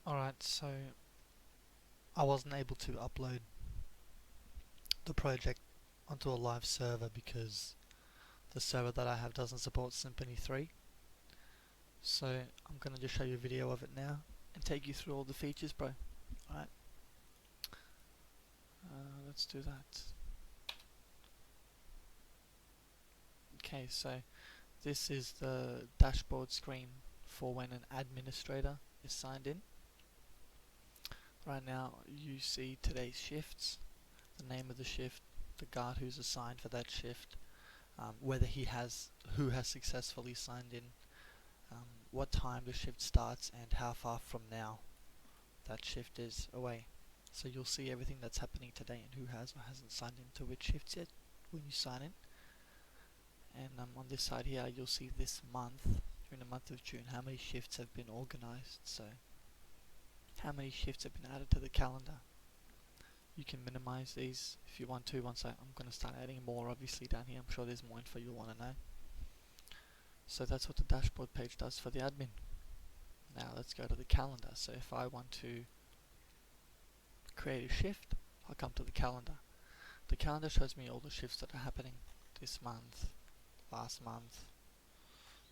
Alright, so I wasn't able to upload the project onto a live server because the server that I have doesn't support Symfony 3. So I'm gonna just show you a video of it now and take you through all the features, bro. Alright, let's do that. Okay, so this is the dashboard screen for when an administrator is signed in. Right now you see today's shifts, the name of the shift, the guard who's assigned for that shift, who has successfully signed in, what time the shift starts, and how far from now that shift is away. So you'll see everything that's happening today and who has or hasn't signed into which shifts yet when you sign in. And on this side here you'll see this month, during the month of June, how many shifts have been organized, so how many shifts have been added to the calendar. You can minimize these if you want to. I'm going to start adding more obviously down here. I'm sure there's more info you'll want to know. So that's what the dashboard page does for the admin. Now let's go to the calendar. So if I want to create a shift, I'll come to the calendar. The calendar shows me all the shifts that are happening this month, last month,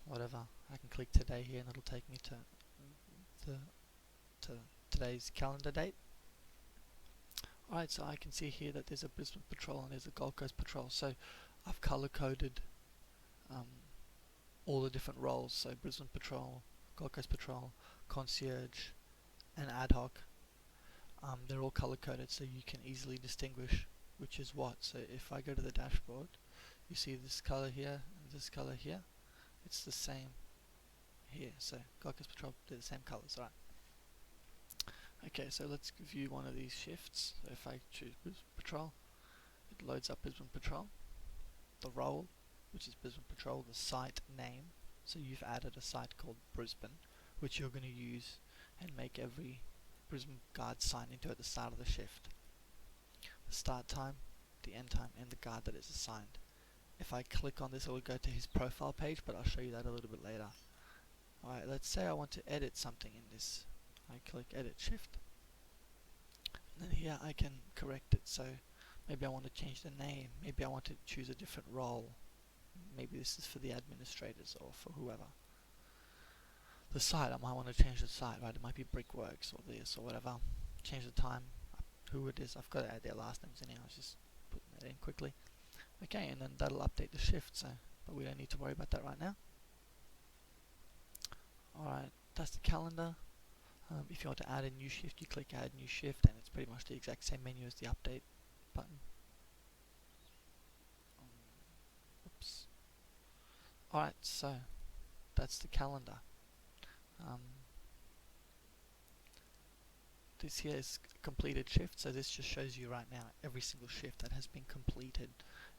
whatever. I can click today here and it'll take me to today's calendar date. Alright, so I can see here that there's a Brisbane Patrol and there's a Gold Coast Patrol. So I've color coded all the different roles. So Brisbane Patrol, Gold Coast Patrol, Concierge, and Ad Hoc. They're all color coded so you can easily distinguish which is what. So if I go to the dashboard, you see this color here and this color here. It's the same here. So Gold Coast Patrol, they're the same colors, right? Okay, so let's view one of these shifts. So if I choose Brisbane Patrol, it loads up Brisbane Patrol, the role, which is Brisbane Patrol, the site name. So you've added a site called Brisbane, which you're going to use and make every Brisbane guard sign into at the start of the shift. The start time, the end time, and the guard that is assigned. If I click on this, it will go to his profile page, but I'll show you that a little bit later. Alright, let's say I want to edit something in this. I click edit shift, and then here I can correct it. So maybe I want to change the name, maybe I want to choose a different role, maybe this is for the administrators or for whoever. The site, I might want to change the site, right? It might be Brickworks or this or whatever. Change the time, who it is. I've got to add their last names in here. I was just putting that in quickly. Okay, and then that'll update the shift. So, but we don't need to worry about that right now. Alright, that's the calendar. If you want to add a new shift, you click add new shift, and it's pretty much the exact same menu as the update button. Oops. Alright, so that's the calendar. This here is completed shift, so this just shows you right now every single shift that has been completed,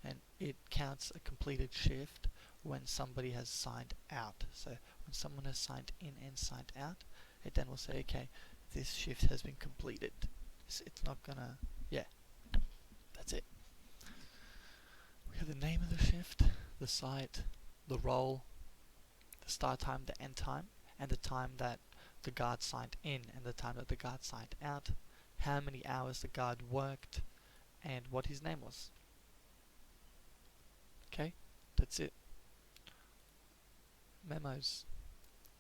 and it counts a completed shift when somebody has signed out. So when someone has signed in and signed out, it then will say, okay, this shift has been completed. It's not gonna, yeah, that's it. We have the name of the shift, the site, the role, the start time, the end time, and the time that the guard signed in and the time that the guard signed out, how many hours the guard worked, and what his name was. Okay, that's it. Memos.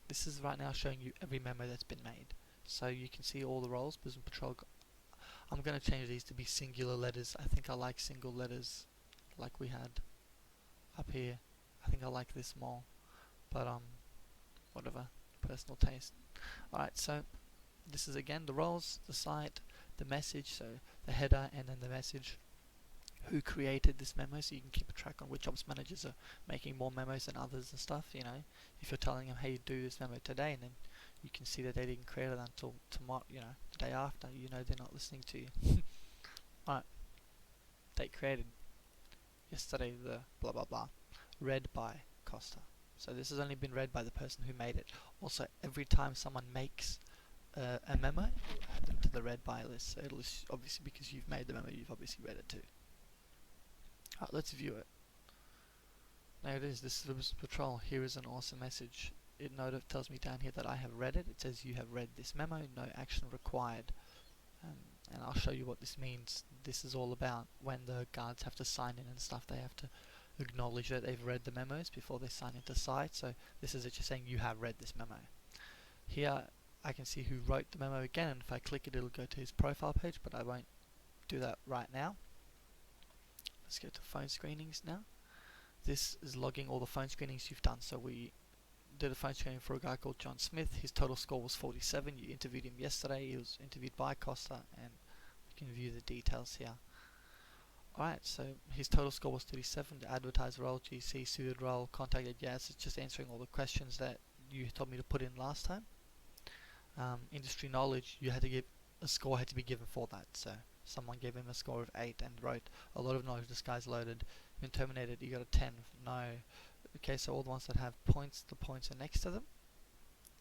This is right now showing you every memo that's been made. So you can see all the roles. Brisbane Patrol. I'm going to change these to be singular letters. I think I like single letters like we had up here. I think I like this more. But whatever. Personal taste. Alright, so this is again the roles, the site, the message, so the header and then the message. Who created this memo, so you can keep a track on which ops managers are making more memos than others and stuff. You know, if you're telling them, hey, do this memo today, and then you can see that they didn't create it until tomorrow, you know, the day after, you know they're not listening to you. Alright, date created yesterday, the blah blah blah, read by Costa. So this has only been read by the person who made it. Also, every time someone makes a memo, you add them to the read by list. So it'll obviously, because you've made the memo, you've obviously read it too. Let's view it. There it is. This is the Patrol. Here is an awesome message. tells me down here that I have read it. It says you have read this memo, no action required. And I'll show you what this means. This is all about when the guards have to sign in and stuff, they have to acknowledge that they've read the memos before they sign into site. So this is it just saying you have read this memo. Here I can see who wrote the memo again, and if I click it, it'll go to his profile page, but I won't do that right now. Let's go to phone screenings now. This is logging all the phone screenings you've done. So we did a phone screening for a guy called John Smith. His total score was 47. You interviewed him yesterday. He was interviewed by Costa, and you can view the details here. Alright, so his total score was 37. The advertised role, GC, suited role, contacted yes. It's just answering all the questions that you told me to put in last time. Industry knowledge, you had to give a score had to be given for that. So someone gave him a score of 8 and wrote a lot of knowledge. This guy's loaded. Been terminated. You got a 10. No. Okay, so all the ones that have points, the points are next to them.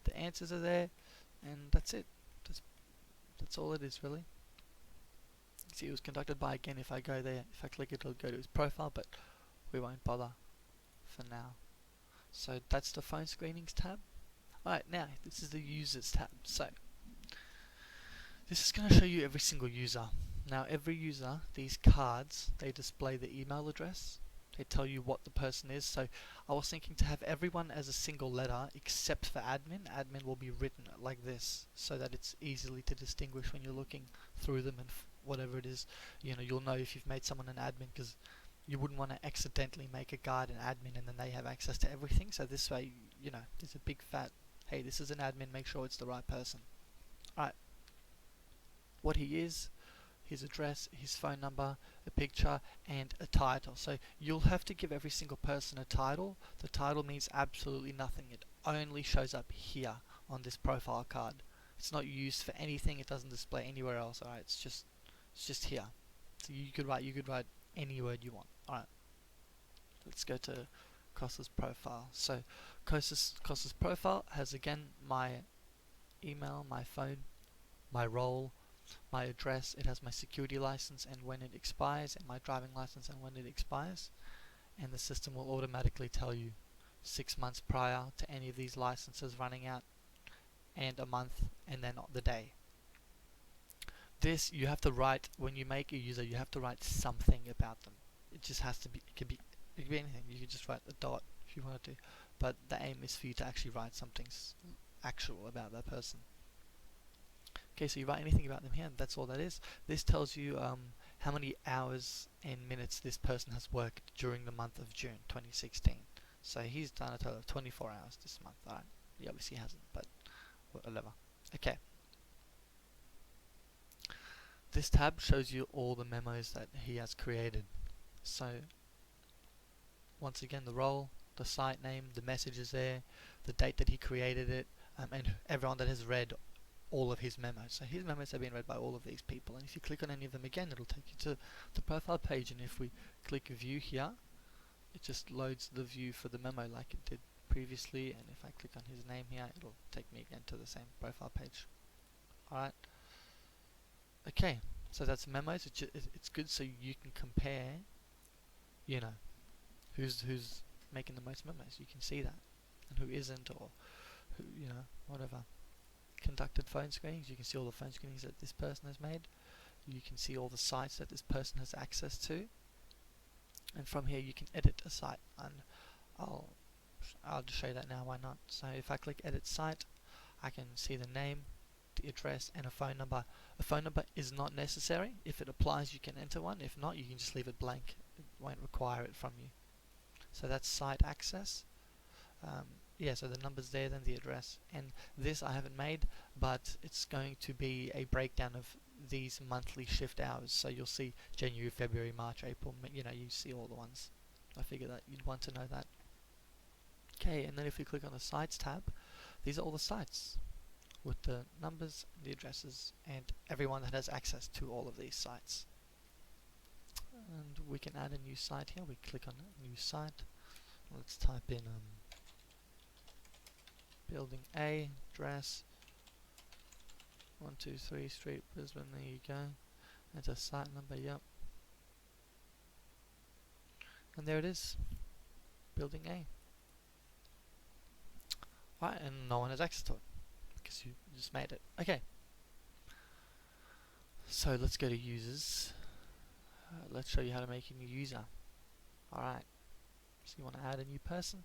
The answers are there, and that's it. That's all it is, really. See, it was conducted by, again, if I go there, if I click it, it'll go to his profile, but we won't bother for now. So that's the phone screenings tab. Alright, now this is the users tab. So this is going to show you every single user. Now every user, these cards, they display the email address. They tell you what the person is. So I was thinking to have everyone as a single letter except for admin. Admin will be written like this so that it's easily to distinguish when you're looking through them and whatever it is. You know, you'll know if you've made someone an admin, because you wouldn't want to accidentally make a guard an admin and then they have access to everything. So this way, you know, there's a big fat, hey, this is an admin, make sure it's the right person. Alright, what he is, his address, his phone number, a picture, and a title. So you'll have to give every single person a title. The title means absolutely nothing. It only shows up here on this profile card. It's not used for anything. It doesn't display anywhere else. Alright, it's just here. So you could write any word you want. Alright, let's go to Costa's profile. So Costa's profile has again my email, my phone, my role, my address. It has my security license and when it expires, and my driving license and when it expires, and the system will automatically tell you 6 months prior to any of these licenses running out, and a month, and then the day. This you have to write when you make a user. You have to write something about them. It just has to be. It could be anything. You could just write a dot if you wanted to, but the aim is for you to actually write something actual about that person. Okay, so you write anything about them here, and that's all that is. This tells you how many hours and minutes this person has worked during the month of June 2016. So he's done a total of 24 hours this month. Alright, he obviously hasn't, but whatever. Okay. This tab shows you all the memos that he has created. So once again, the role, the site name, the message is there, the date that he created it, and everyone that has read all of his memos. So his memos have been read by all of these people, and if you click on any of them again, it'll take you to the profile page, and if we click view here, it just loads the view for the memo like it did previously, and if I click on his name here, it'll take me again to the same profile page. Alright, okay, so that's memos. It's good so you can compare, you know, who's making the most memos. You can see that, and who isn't, or who, you know, whatever. Conducted phone screenings, you can see all the phone screenings that this person has made. You can see all the sites that this person has access to, and from here you can edit a site, and I'll just show you that now, why not. So if I click edit site, I can see the name, the address, and a phone number. A phone number is not necessary. If it applies, you can enter one. If not, you can just leave it blank. It won't require it from you. So that's site access. Yeah, so the number's there, then the address, and this I haven't made, but it's going to be a breakdown of these monthly shift hours. So you'll see January, February, March, April, you know, you see all the ones. I figure that you'd want to know that. Okay, and then if we click on the sites tab, these are all the sites with the numbers, the addresses, and everyone that has access to all of these sites. And we can add a new site here. We click on a new site. Let's type in Building A, address 123 Street, Brisbane. There you go. Enter site number, yep. And there it is, Building A. Right, and no one has access to it because you just made it. Okay, so let's go to users. Let's show you how to make a new user. Alright, so you want to add a new person,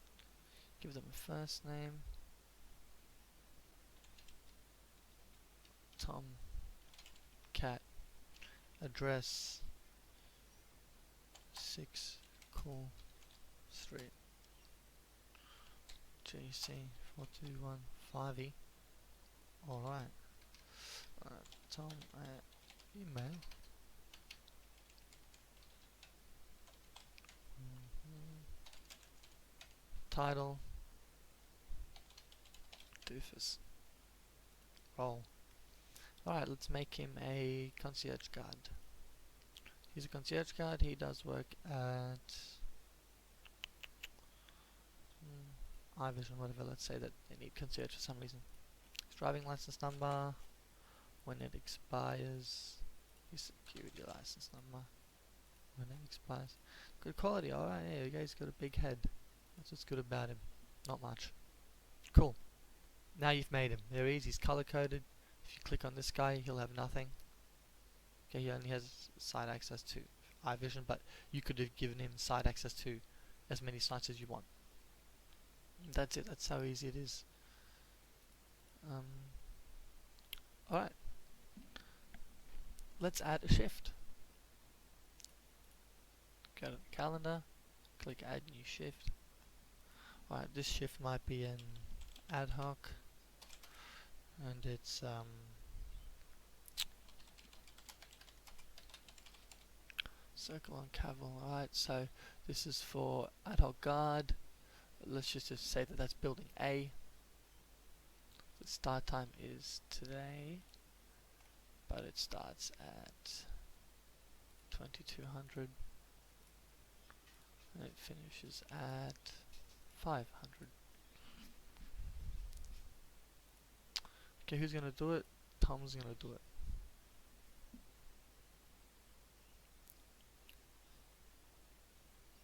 give them a first name, Tom, cat, address, 6 Cool Street, GC 4215E. Alright, Tom at email. Title, doofus. Role. Alright, let's make him a concierge guard. He's a concierge guard, he does work at iVision, whatever. Let's say that they need concierge for some reason. His driving license number, when it expires, his security license number, when it expires. Good quality, alright, yeah, the guy's got a big head. That's what's good about him. Not much. Cool. Now you've made him. There he is, he's color coded. If you click on this guy, he'll have nothing. Okay, he only has side access to iVision, but you could have given him side access to as many sites as you want. That's it, that's how easy it is. Alright, let's add a shift. Go to the calendar, click add new shift. Alright, this shift might be an ad hoc, and it's circle on Cavill. Alright, so this is for ad hoc guard. Let's just say that that's building A. The start time is today, but it starts at 2200 and it finishes at 500. Okay, who's gonna do it? Tom's gonna do it.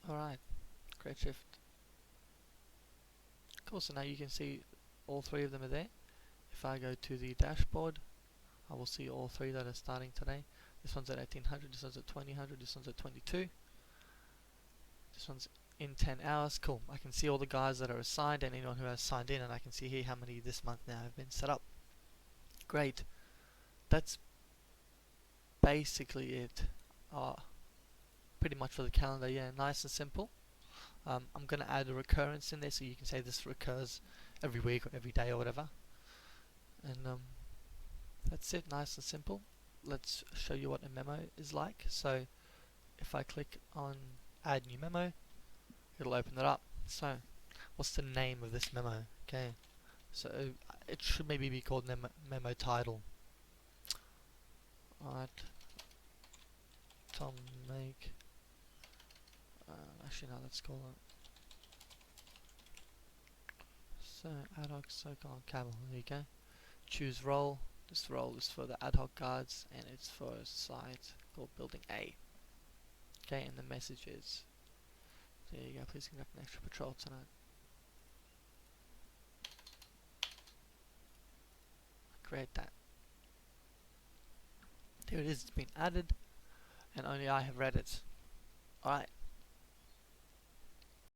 Alright, great shift. Cool, so now you can see all three of them are there. If I go to the dashboard, I will see all three that are starting today. This one's at 1800, this one's at 2000, this one's at 22. This one's in 10 hours. Cool, I can see all the guys that are assigned and anyone who has signed in, and I can see here how many this month now have been set up. Great. That's basically it. Pretty much for the calendar, yeah, nice and simple. I'm going to add a recurrence in there so you can say this recurs every week or every day or whatever. And that's it, nice and simple. Let's show you what a memo is like. So if I click on add new memo, it'll open it up. So what's the name of this memo? Okay, so it should maybe be called memo title. Alright, Tom make actually no, let's call it so ad hoc circle on Camel. There you go. Choose role. This role is for the ad hoc guards and it's for a site called building A. Okay, and the message is, there you go, please conduct an extra patrol tonight. Create that. There it is, it's been added and only I have read it. Alright,